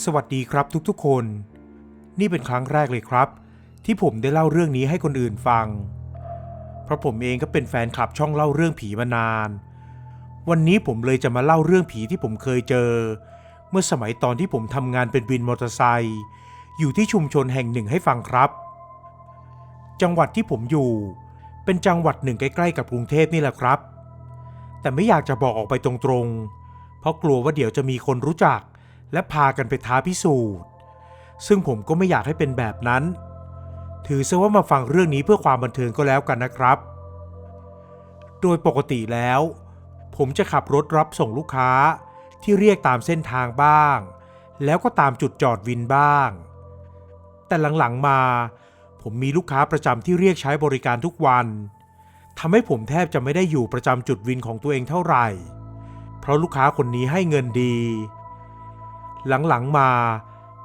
สวัสดีครับทุกๆคนนี่เป็นครั้งแรกเลยครับที่ผมได้เล่าเรื่องนี้ให้คนอื่นฟังเพราะผมเองก็เป็นแฟนคลับช่องเล่าเรื่องผีมานานวันนี้ผมเลยจะมาเล่าเรื่องผีที่ผมเคยเจอเมื่อสมัยตอนที่ผมทำงานเป็นวินมอเตอร์ไซค์อยู่ที่ชุมชนแห่งหนึ่งให้ฟังครับจังหวัดที่ผมอยู่เป็นจังหวัดหนึ่งใกล้ๆกับกรุงเทพนี่แหละครับแต่ไม่อยากจะบอกออกไปตรงๆเพราะกลัวว่าเดี๋ยวจะมีคนรู้จักและพากันไปท้าพิสูจน์ซึ่งผมก็ไม่อยากให้เป็นแบบนั้นถือซะว่ามาฟังเรื่องนี้เพื่อความบันเทิงก็แล้วกันนะครับโดยปกติแล้วผมจะขับรถรับส่งลูกค้าที่เรียกตามเส้นทางบ้างแล้วก็ตามจุดจอดวินบ้างแต่หลังๆมาผมมีลูกค้าประจำที่เรียกใช้บริการทุกวันทำให้ผมแทบจะไม่ได้อยู่ประจำจุดวินของตัวเองเท่าไหร่เพราะลูกค้าคนนี้ให้เงินดีหลังๆมา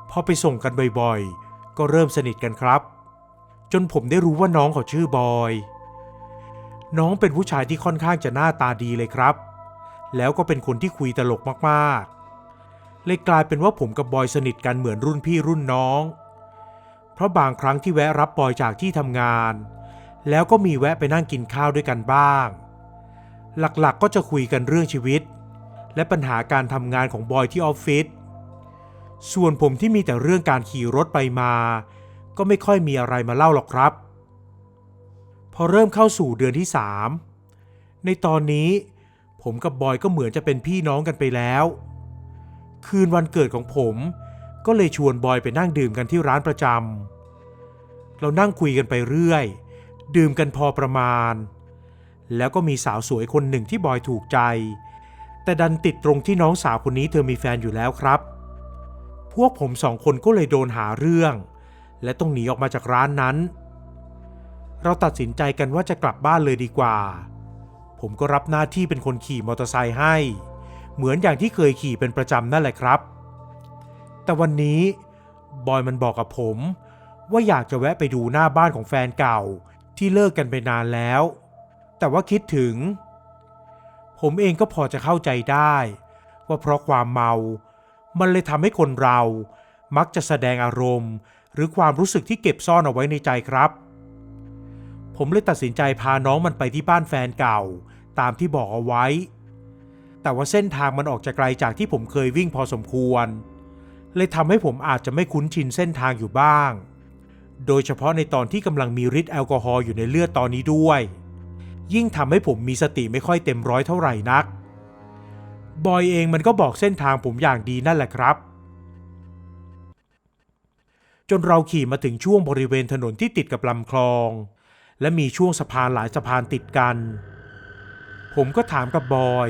พอไปส่งกันบ่อยๆก็เริ่มสนิทกันครับจนผมได้รู้ว่าน้องเขาชื่อบอยน้องเป็นผู้ชายที่ค่อนข้างจะหน้าตาดีเลยครับแล้วก็เป็นคนที่คุยตลกมากๆเลยกลายเป็นว่าผมกับบอยสนิทกันเหมือนรุ่นพี่รุ่นน้องเพราะบางครั้งที่แวะรับบอยจากที่ทำงานแล้วก็มีแวะไปนั่งกินข้าวด้วยกันบ้างหลักๆก็จะคุยกันเรื่องชีวิตและปัญหาการทำงานของบอยที่ออฟฟิศส่วนผมที่มีแต่เรื่องการขี่รถไปมาก็ไม่ค่อยมีอะไรมาเล่าหรอกครับพอเริ่มเข้าสู่เดือนที่3ในตอนนี้ผมกับบอยก็เหมือนจะเป็นพี่น้องกันไปแล้วคืนวันเกิดของผมก็เลยชวนบอยไปนั่งดื่มกันที่ร้านประจำเรานั่งคุยกันไปเรื่อยดื่มกันพอประมาณแล้วก็มีสาวสวยคนหนึ่งที่บอยถูกใจแต่ดันติดตรงที่น้องสาวคนนี้เธอมีแฟนอยู่แล้วครับพวกผม2 คนก็เลยโดนหาเรื่องและต้องหนีออกมาจากร้านนั้นเราตัดสินใจกันว่าจะกลับบ้านเลยดีกว่าผมก็รับหน้าที่เป็นคนขี่มอเตอร์ไซค์ให้เหมือนอย่างที่เคยขี่เป็นประจำนั่นแหละครับแต่วันนี้บอยมันบอกกับผมว่าอยากจะแวะไปดูหน้าบ้านของแฟนเก่าที่เลิกกันไปนานแล้วแต่ว่าคิดถึงผมเองก็พอจะเข้าใจได้ว่าเพราะความเมามันเลยทำให้คนเรามักจะแสดงอารมณ์หรือความรู้สึกที่เก็บซ่อนเอาไว้ในใจครับผมเลยตัดสินใจพาน้องมันไปที่บ้านแฟนเก่าตามที่บอกเอาไว้แต่ว่าเส้นทางมันออกจะไกลจากที่ผมเคยวิ่งพอสมควรเลยทำให้ผมอาจจะไม่คุ้นชินเส้นทางอยู่บ้างโดยเฉพาะในตอนที่กำลังมีฤทธิ์แอลกอฮอล์อยู่ในเลือดตอนนี้ด้วยยิ่งทำให้ผมมีสติไม่ค่อยเต็มร้อยเท่าไหร่นักบอยเองมันก็บอกเส้นทางผมอย่างดีนั่นแหละครับจนเราขี่มาถึงช่วงบริเวณถนนที่ติดกับลำคลองและมีช่วงสะพานหลายสะพานติดกันผมก็ถามกับบอย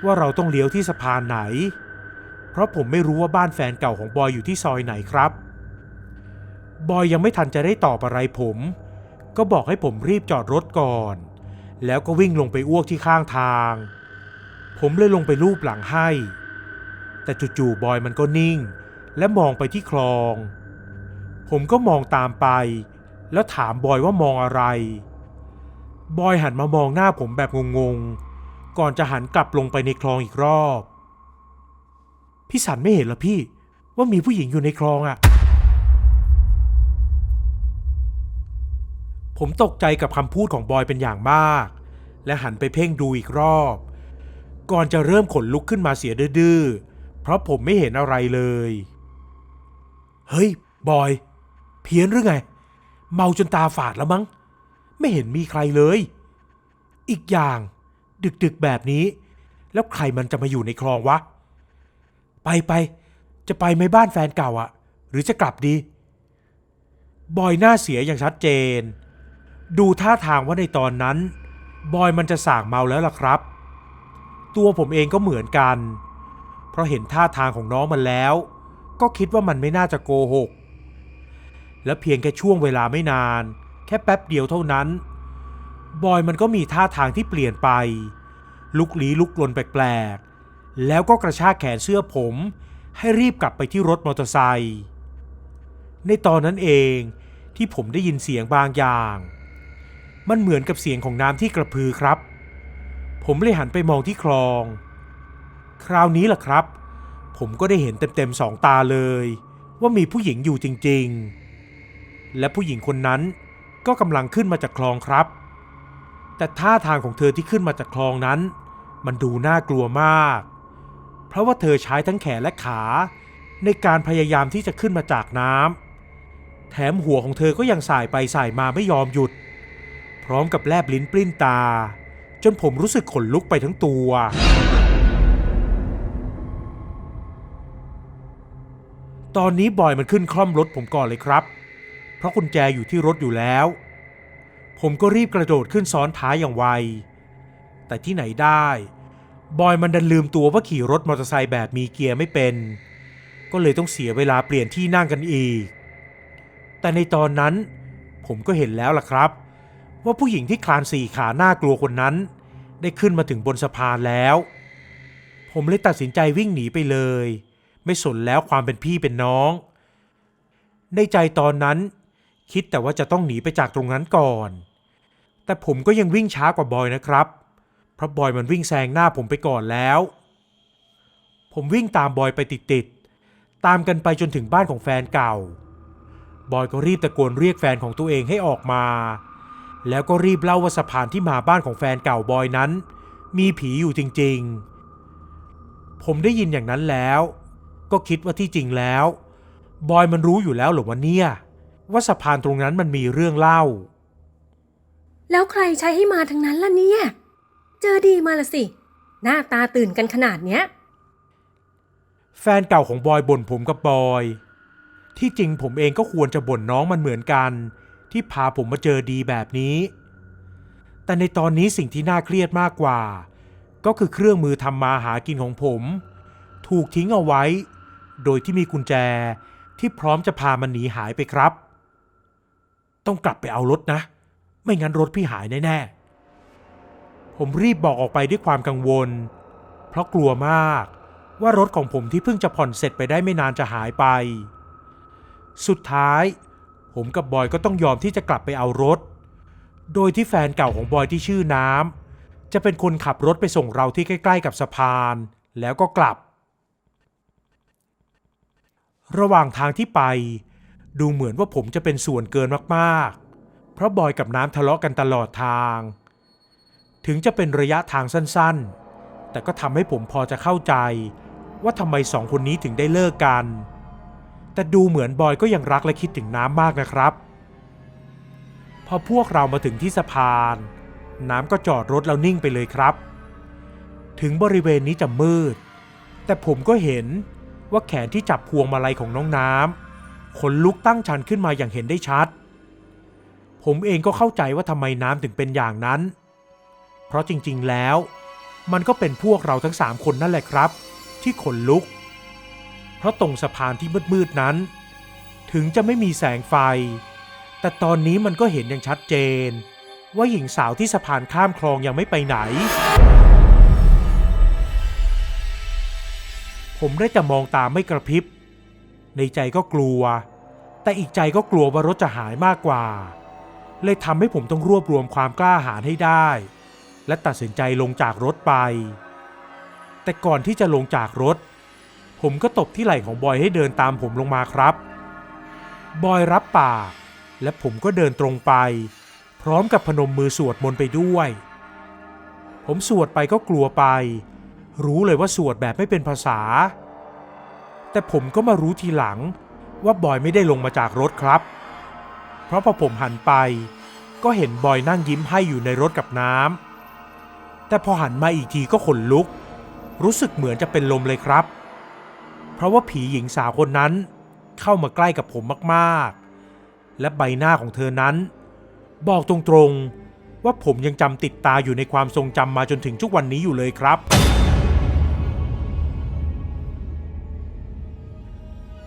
ว่าเราต้องเลี้ยวที่สะพานไหนเพราะผมไม่รู้ว่าบ้านแฟนเก่าของบอยอยู่ที่ซอยไหนครับบอยยังไม่ทันจะได้ตอบอะไรผมก็บอกให้ผมรีบจอดรถก่อนแล้วก็วิ่งลงไปอ้วกที่ข้างทางผมเลยลงไปลูบหลังให้แต่จู่ๆบอยมันก็นิ่งและมองไปที่คลองผมก็มองตามไปแล้วถามบอยว่ามองอะไรบอยหันมามองหน้าผมแบบงงๆก่อนจะหันกลับลงไปในคลองอีกรอบพี่สันไม่เห็นเหรอพี่ว่ามีผู้หญิงอยู่ในคลองอ่ะผมตกใจกับคำพูดของบอยเป็นอย่างมากและหันไปเพ่งดูอีกรอบก่อนจะเริ่มขนลุกขึ้นมาเสียดื้อๆเพราะผมไม่เห็นอะไรเลยเฮ้ยบอยเพี้ยนหรือไงเมาจนตาฝาดแล้วมั้งไม่เห็นมีใครเลยอีกอย่างดึกๆแบบนี้แล้วใครมันจะมาอยู่ในคลองวะไปจะไปไหมบ้านแฟนเก่าอ่ะหรือจะกลับดีบอยหน้าเสียอย่างชัดเจนดูท่าทางว่าในตอนนั้นบอยมันจะส่างเมาแล้วล่ะครับตัวผมเองก็เหมือนกันเพราะเห็นท่าทางของน้องมันแล้วก็คิดว่ามันไม่น่าจะโกหกและเพียงแค่ช่วงเวลาไม่นานแค่แป๊บเดียวเท่านั้นบอยมันก็มีท่าทางที่เปลี่ยนไปลุกลี้ลุกลนแปลกๆแล้วก็กระชากแขนเสื้อผมให้รีบกลับไปที่รถมอเตอร์ไซค์ในตอนนั้นเองที่ผมได้ยินเสียงบางอย่างมันเหมือนกับเสียงของน้ำที่กระพือครับผมเลยหันไปมองที่คลองคราวนี้ล่ะครับ ผมก็ได้เห็นเต็มๆ2 ตาเลยว่ามีผู้หญิงอยู่จริงๆและผู้หญิงคนนั้นก็กำลังขึ้นมาจากคลองครับแต่ท่าทางของเธอที่ขึ้นมาจากคลองนั้นมันดูน่ากลัวมากเพราะว่าเธอใช้ทั้งแขนและขาในการพยายามที่จะขึ้นมาจากน้ำแถมหัวของเธอก็ยังส่ายไปส่ายมาไม่ยอมหยุดพร้อมกับแลบลิ้นปลิ้นตาจนผมรู้สึกขนลุกไปทั้งตัวตอนนี้บอยมันขึ้นคล่อมรถผมก่อนเลยครับเพราะกุญแจอยู่ที่รถอยู่แล้วผมก็รีบกระโดดขึ้นซ้อนท้ายอย่างไวแต่ที่ไหนได้บอยมันดันลืมตัวว่าขี่รถมอเตอร์ไซค์แบบมีเกียร์ไม่เป็นก็เลยต้องเสียเวลาเปลี่ยนที่นั่งกันอีกแต่ในตอนนั้นผมก็เห็นแล้วล่ะครับว่าผู้หญิงที่คลาน4 ขาน่ากลัวคนนั้นได้ขึ้นมาถึงบนสะพานแล้วผมเลยตัดสินใจวิ่งหนีไปเลยไม่สนแล้วความเป็นพี่เป็นน้องในใจตอนนั้นคิดแต่ว่าจะต้องหนีไปจากตรงนั้นก่อนแต่ผมก็ยังวิ่งช้ากว่าบอยนะครับเพราะบอยมันวิ่งแซงหน้าผมไปก่อนแล้วผมวิ่งตามบอยไปติดๆตามกันไปจนถึงบ้านของแฟนเก่าบอยก็รีบตะโกนเรียกแฟนของตัวเองให้ออกมาแล้วก็รีบเล่าว่าสะพานที่มาบ้านของแฟนเก่าบอยนั้นมีผีอยู่จริงๆผมได้ยินอย่างนั้นแล้วก็คิดว่าที่จริงแล้วบอยมันรู้อยู่แล้วหรือวะเนี่ยว่าสะพานตรงนั้นมันมีเรื่องเล่าแล้วใครใช้ให้มาทางนั้นล่ะเนี่ยเจอดีมาละสิหน้าตาตื่นกันขนาดเนี้ยแฟนเก่าของบอยบ่นผมกับบอยที่จริงผมเองก็ควรจะบ่นน้องมันเหมือนกันที่พาผมมาเจอดีแบบนี้แต่ในตอนนี้สิ่งที่น่าเครียดมากกว่าก็คือเครื่องมือทำมาหากินของผมถูกทิ้งเอาไว้โดยที่มีกุญแจที่พร้อมจะพามันหนีหายไปครับต้องกลับไปเอารถนะไม่งั้นรถพี่หายแน่ๆผมรีบบอกออกไปด้วยความกังวลเพราะกลัวมากว่ารถของผมที่เพิ่งจะผ่อนเสร็จไปได้ไม่นานจะหายไปสุดท้ายผมกับบอยก็ต้องยอมที่จะกลับไปเอารถโดยที่แฟนเก่าของบอยที่ชื่อน้ำจะเป็นคนขับรถไปส่งเราที่ใกล้ๆกับสะพานแล้วก็กลับระหว่างทางที่ไปดูเหมือนว่าผมจะเป็นส่วนเกินมากๆเพราะบอยกับน้ำทะเลาะกันตลอดทางถึงจะเป็นระยะทางสั้นๆแต่ก็ทำให้ผมพอจะเข้าใจว่าทำไม2 คนนี้ถึงได้เลิกกันแต่ดูเหมือนบอยก็ยังรักและคิดถึงน้ำมากนะครับพอพวกเรามาถึงที่สะพานน้ำก็จอดรถแล้วนิ่งไปเลยครับถึงบริเวณนี้จะมืดแต่ผมก็เห็นว่าแขนที่จับพวงมาลัยของน้องน้ำขนลุกตั้งชันขึ้นมาอย่างเห็นได้ชัดผมเองก็เข้าใจว่าทำไมน้ำถึงเป็นอย่างนั้นเพราะจริงๆแล้วมันก็เป็นพวกเราทั้ง3 คนนั่นแหละครับที่ขนลุกเพราะตรงสะพานที่มืดๆนั้นถึงจะไม่มีแสงไฟแต่ตอนนี้มันก็เห็นอย่างชัดเจนว่าหญิงสาวที่สะพานข้ามคลองยังไม่ไปไหนผมได้แต่มองตาไม่กระพริบในใจก็กลัวแต่อีกใจก็กลัวว่ารถจะหายมากกว่าเลยทำให้ผมต้องรวบรวมความกล้าหาญให้ได้และตัดสินใจลงจากรถไปแต่ก่อนที่จะลงจากรถผมก็ตบที่ไหล่ของบอยให้เดินตามผมลงมาครับบอยรับปากและผมก็เดินตรงไปพร้อมกับพนมมือสวดมนต์ไปด้วยผมสวดไปก็กลัวไปรู้เลยว่าสวดแบบไม่เป็นภาษาแต่ผมก็มารู้ทีหลังว่าบอยไม่ได้ลงมาจากรถครับเพราะพอผมหันไปก็เห็นบอยนั่งยิ้มให้อยู่ในรถกับน้ำแต่พอหันมาอีกทีก็ขนลุกรู้สึกเหมือนจะเป็นลมเลยครับเพราะว่าผีหญิงสาวคนนั้นเข้ามาใกล้กับผมมากๆและใบหน้าของเธอนั้นบอกตรงๆว่าผมยังจำติดตาอยู่ในความทรงจำมาจนถึงทุกวันนี้อยู่เลยครับ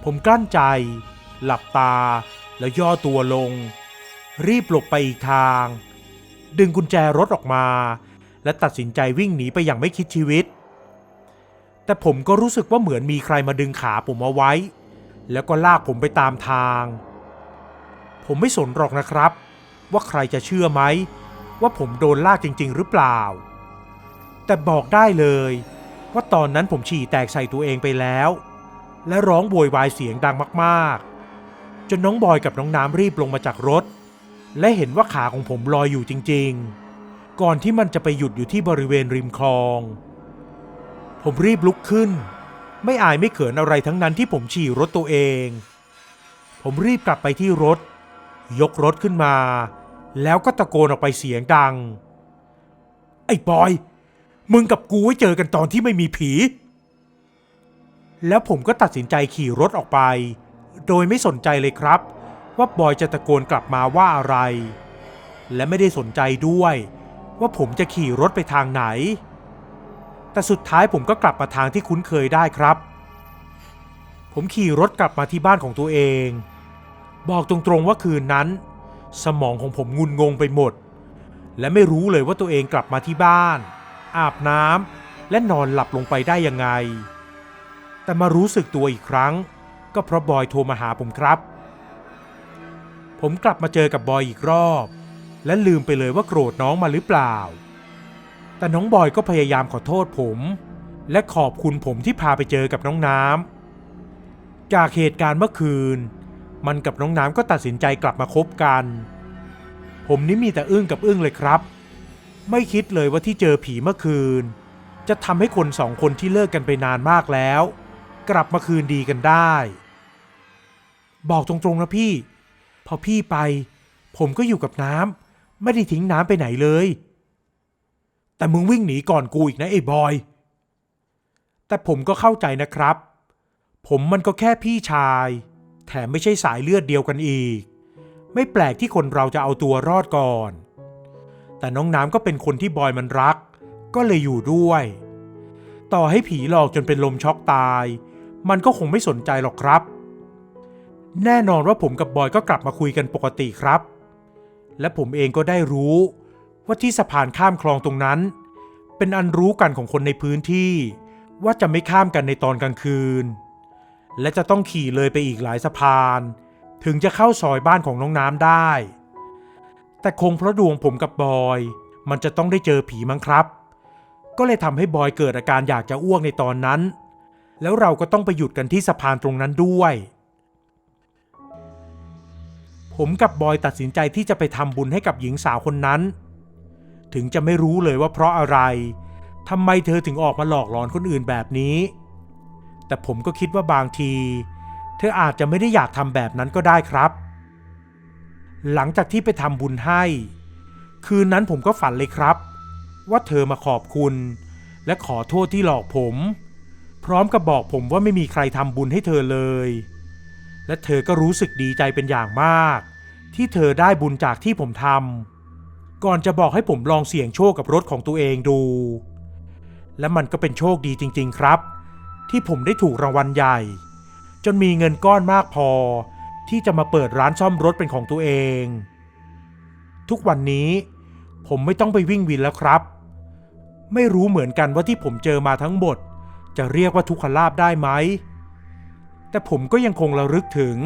ผมกลั้นใจหลับตาแล้วย่อตัวลงรีบหลบไปอีกทางดึงกุญแจรถออกมาและตัดสินใจวิ่งหนีไปอย่างไม่คิดชีวิตแต่ผมก็รู้สึกว่าเหมือนมีใครมาดึงขาผมเอาไว้แล้วก็ลากผมไปตามทางผมไม่สนหรอกนะครับว่าใครจะเชื่อไหมว่าผมโดนลากจริงๆหรือเปล่าแต่บอกได้เลยว่าตอนนั้นผมฉี่แตกใส่ตัวเองไปแล้ว และร้องโวยวายเสียงดังมากๆจนน้องบอยกับน้องน้ำรีบลงมาจากรถและเห็นว่าขาของผมลอยอยู่จริงๆก่อนที่มันจะไปหยุดอยู่ที่บริเวณริมคลองผมรีบลุกขึ้นไม่อายไม่เขินอะไรทั้งนั้นที่ผมฉี่รถตัวเองผมรีบกลับไปที่รถยกรถขึ้นมาแล้วก็ตะโกนออกไปเสียงดังไอ้บอยมึงกับกูไว้เจอกันตอนที่ไม่มีผีแล้วผมก็ตัดสินใจขี่รถออกไปโดยไม่สนใจเลยครับว่าบอยจะตะโกนกลับมาว่าอะไรและไม่ได้สนใจด้วยว่าผมจะขี่รถไปทางไหนแต่สุดท้ายผมก็กลับมาทางที่คุ้นเคยได้ครับผมขี่รถกลับมาที่บ้านของตัวเองบอกตรงๆว่าคืนนั้นสมองของผมงุนงงไปหมดและไม่รู้เลยว่าตัวเองกลับมาที่บ้านอาบน้ำและนอนหลับลงไปได้ยังไงแต่มารู้สึกตัวอีกครั้งก็เพราะบอยโทรมาหาผมครับผมกลับมาเจอกับบอยอีกรอบและลืมไปเลยว่าโกรธน้องมาหรือเปล่าแต่น้องบอยก็พยายามขอโทษผมและขอบคุณผมที่พาไปเจอกับน้องน้ำจากเหตุการณ์เมื่อคืนมันกับน้องน้ำก็ตัดสินใจกลับมาคบกันผมนี่มีแต่อึ้งกับอึ้งเลยครับไม่คิดเลยว่าที่เจอผีเมื่อคืนจะทำให้คนสองคนที่เลิกกันไปนานมากแล้วกลับมาคืนดีกันได้บอกตรงๆนะพี่พอพี่ไปผมก็อยู่กับน้ำไม่ได้ทิ้งน้ำไปไหนเลยแต่มึงวิ่งหนีก่อนกูอีกนะไอ้บอยแต่ผมก็เข้าใจนะครับผมมันก็แค่พี่ชายแถมไม่ใช่สายเลือดเดียวกันอีกไม่แปลกที่คนเราจะเอาตัวรอดก่อนแต่น้องน้ำก็เป็นคนที่บอยมันรักก็เลยอยู่ด้วยต่อให้ผีหลอกจนเป็นลมช็อกตายมันก็คงไม่สนใจหรอกครับแน่นอนว่าผมกับบอยก็กลับมาคุยกันปกติครับและผมเองก็ได้รู้ว่าที่สะพานข้ามคลองตรงนั้นเป็นอันรู้กันของคนในพื้นที่ว่าจะไม่ข้ามกันในตอนกลางคืนและจะต้องขี่เลยไปอีกหลายสะพานถึงจะเข้าซอยบ้านของน้องน้ำได้แต่คงเพราะดวงผมกับบอยมันจะต้องได้เจอผีมั้งครับก็เลยทำให้บอยเกิดอาการอยากจะอ้วกในตอนนั้นแล้วเราก็ต้องไปหยุดกันที่สะพานตรงนั้นด้วยผมกับบอยตัดสินใจที่จะไปทำบุญให้กับหญิงสาวคนนั้นถึงจะไม่รู้เลยว่าเพราะอะไรทำไมเธอถึงออกมาหลอกหลอนคนอื่นแบบนี้แต่ผมก็คิดว่าบางทีเธออาจจะไม่ได้อยากทำแบบนั้นก็ได้ครับหลังจากที่ไปทำบุญให้คืนนั้นผมก็ฝันเลยครับว่าเธอมาขอบคุณและขอโทษที่หลอกผมพร้อมกับบอกผมว่าไม่มีใครทำบุญให้เธอเลยและเธอก็รู้สึกดีใจเป็นอย่างมากที่เธอได้บุญจากที่ผมทำก่อนจะบอกให้ผมลองเสี่ยงโชคกับรถของตัวเองดูและมันก็เป็นโชคดีจริงๆครับที่ผมได้ถูกรางวัลใหญ่จนมีเงินก้อนมากพอที่จะมาเปิดร้านซ่อมรถเป็นของตัวเองทุกวันนี้ผมไม่ต้องไปวิ่งวินแล้วครับไม่รู้เหมือนกันว่าที่ผมเจอมาทั้งหมดจะเรียกว่าทุกขลาภได้ไหมแต่ผมก็ยังคงระลึกถึง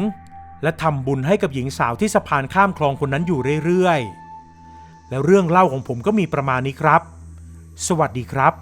และทำบุญให้กับหญิงสาวที่สะพานข้ามคลองคนนั้นอยู่เรื่อยๆแล้วเรื่องเล่าของผมก็มีประมาณนี้ครับสวัสดีครับ